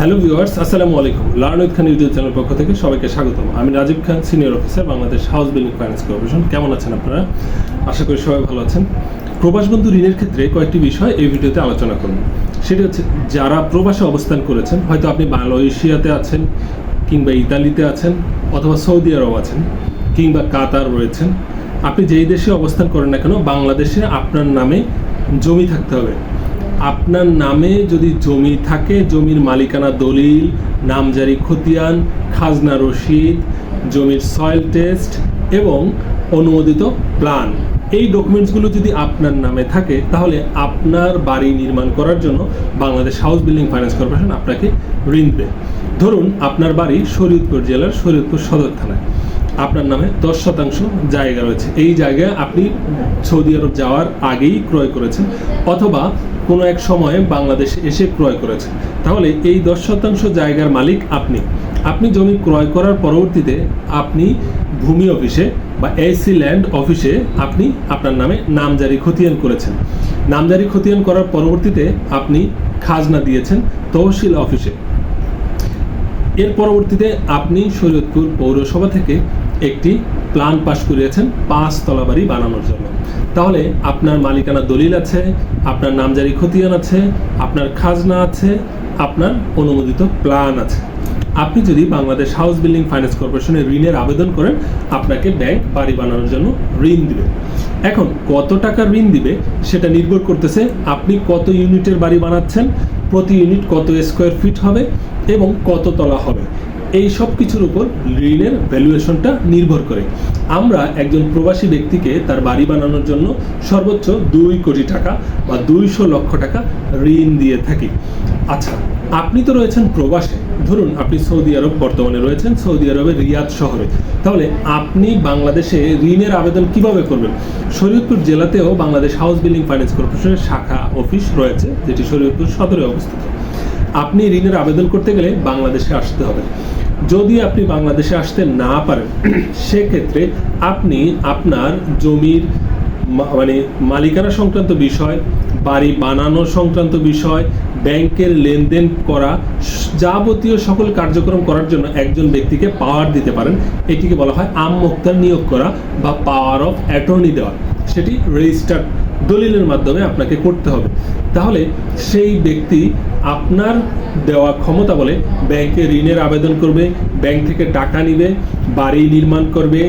Hello viewers, আসসালামু আলাইকুম। Learn with Khan YouTube channel পক্ষ থেকে সবাইকে স্বাগতম। আমি Rajib Khan, senior officer, Bangladesh house building finance corporation. কেমন আছেন আপনারা? আশা করি সবাই ভালো আছেন। প্রবাস বন্ধু ঋণের ক্ষেত্রে কয়েকটি বিষয় এই ভিডিওতে আলোচনা করব। সেটি হচ্ছে, যারা প্রবাসে অবস্থান করেছেন, হয়তো আপনি মালয়েশিয়াতে আছেন, কিংবা ইতালিতে আছেন, অথবা সৌদি আরব আছেন, কিংবা কাতার রয়েছেন। আপনি যেই দেশে অবস্থান করেন না কেন, বাংলাদেশে আপনার নামে জমি থাকতে হবে। আপনার নামে যদি জমি থাকে, জমির মালিকানা দলিল, নামজারি খতিয়ান, খাজনা রসিদ, জমির সয়েল টেস্ট এবং অনুমোদিত প্ল্যান, এই ডকুমেন্টসগুলো যদি আপনার নামে থাকে, তাহলে আপনার বাড়ি নির্মাণ করার জন্য Bangladesh house building finance corporation আপনাকে ঋণ দেবে। ধরুন আপনার বাড়ি শরীয়তপুর জেলার শরীয়তপুর সদর থানায়, আপনার নামে 10% জায়গা রয়েছে। এই জায়গায় আপনি সৌদি আরব যাওয়ার আগেই ক্রয় করেছেন, অথবা কোনো এক সময়ে বাংলাদেশে এসে ক্রয় করেছেন। তাহলে এই 10% জায়গার মালিক আপনি জমি ক্রয় করার পরবর্তীতে আপনি ভূমি অফিসে বা এসি ল্যান্ড অফিসে আপনি আপনার নামে নামজারি খতিয়ান করেছেন। নামজারি খতিয়ান করার পরবর্তীতে আপনি খাজনা দিয়েছেন তহসিল অফিসে। এর পরবর্তীতে আপনি শরীয়তপুর পৌরসভা থেকে একটি প্ল্যান পাস করিয়েছেন 5 তলা বাড়ি বানানোর জন্য। তাহলে আপনার মালিকানা দলিল আছে, আপনার নামজারি খতিয়ান আছে, আপনার খাজনা আছে, আপনার অনুমোদিত প্ল্যান আছে। আপনি যদি বাংলাদেশ হাউস বিল্ডিং ফাইন্যান্স কর্পোরেশনের ঋণের আবেদন করেন, আপনাকে ব্যাংক বাড়ি বানানোর জন্য ঋণ দিবে। এখন কত টাকার ঋণ দিবে সেটা নির্ভর করতেছে আপনি কত ইউনিটের বাড়ি বানাচ্ছেন, প্রতি ইউনিট কত স্কোয়ার ফিট হবে এবং কত তলা হবে। এই সব কিছুর উপর ঋণের ভ্যালুয়েশনটা নির্ভর করে। আমরা একজন প্রবাসী ব্যক্তিকে তার বাড়ি বানানোর জন্য সর্বোচ্চ 2 কোটি টাকা বা 200 লক্ষ টাকা ঋণ দিয়ে থাকি। আচ্ছা, আপনি তো রয়েছেন প্রবাসে, ধরুন আপনি সৌদি আরব বর্তমানে রয়েছেন, সৌদি আরবের রিয়াদ শহরে। তাহলে আপনি বাংলাদেশে ঋণের আবেদন কিভাবে করবেন? শরীয়তপুর জেলাতেও বাংলাদেশ হাউস বিল্ডিং ফাইন্যান্স কর্পোরেশনের শাখা অফিস রয়েছে, যেটি শরীয়তপুর সদরে অবস্থিত। আপনি ঋণের আবেদন করতে গেলে বাংলাদেশে আসতে হবে। যদি আপনি বাংলাদেশে আসতে না পারেন, সেক্ষেত্রে আপনি আপনার জমির মালিকানা সংক্রান্ত বিষয়, বাড়ি বানানো সংক্রান্ত বিষয়, ব্যাংকের লেনদেন করা, যাবতীয় সকল কার্যক্রম করার জন্য একজন ব্যক্তিকে পাওয়ার দিতে পারেন। এটিকে বলা হয় আম মোক্তার নিয়োগ করা বা পাওয়ার অফ অ্যাটর্নি দেওয়া। সেটি রেজিস্টার্ড দলিলের মাধ্যমে আপনাকে করতে হবে। তাহলে সেই ব্যক্তি আপনার দেওয়া ক্ষমতা বলে ব্যাংকে ঋণের আবেদন করবে, ব্যাংক থেকে টাকা নিবে, বাড়ি নির্মাণ করবে,